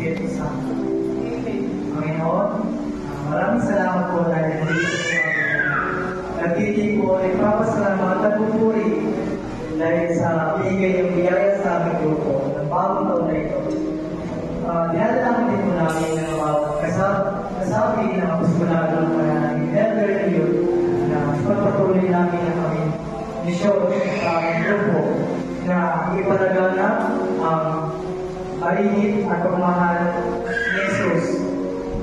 Espiritu Santo. Panginoon, maraming salamat po dahil nandito po kami. Nagtitig po, ipapasalamat at pupuri dahil sa bigay yung biyaya sa aming grupo ng bagong taon na ito. Dinadalaman din po namin ng kasabi ng apostolado ng Elder Elliot na pagpatuloy namin ang aming misyon sa aming grupo na ipalaganap ang alihit at pagmamahal ni Jesus.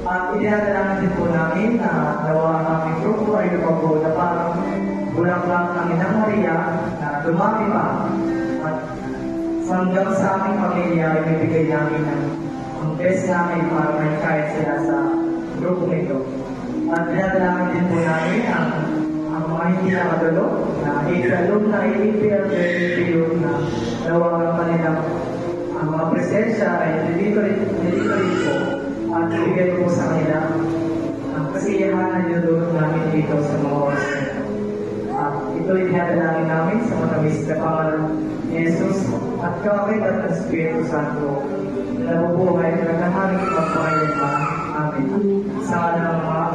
At idinadalaman din po namin na nawa ang aming grupo ay lumago na parang bulaklak ng Inang Maria na dumami pa. At hanggang sa aming pamilya ay bibigay namin ang best namin para may kahit sila sa grupo nito. At dinadalaman din po namin ang mga hindi nakadalo na ikalong na i-prepare na nawa ang kanilang ang mga presensya ay delivery po at ibigay po sa kanila ang kasiyahan na nilulot namin dito sa mga oras nito. At ito'y dinadalangin namin sa matamis na pangalan ni Jesus at kawit at ang Espiritu Santo na nabubuhay na nagkamaling pagpakayan pa. Amen. Sa ng mga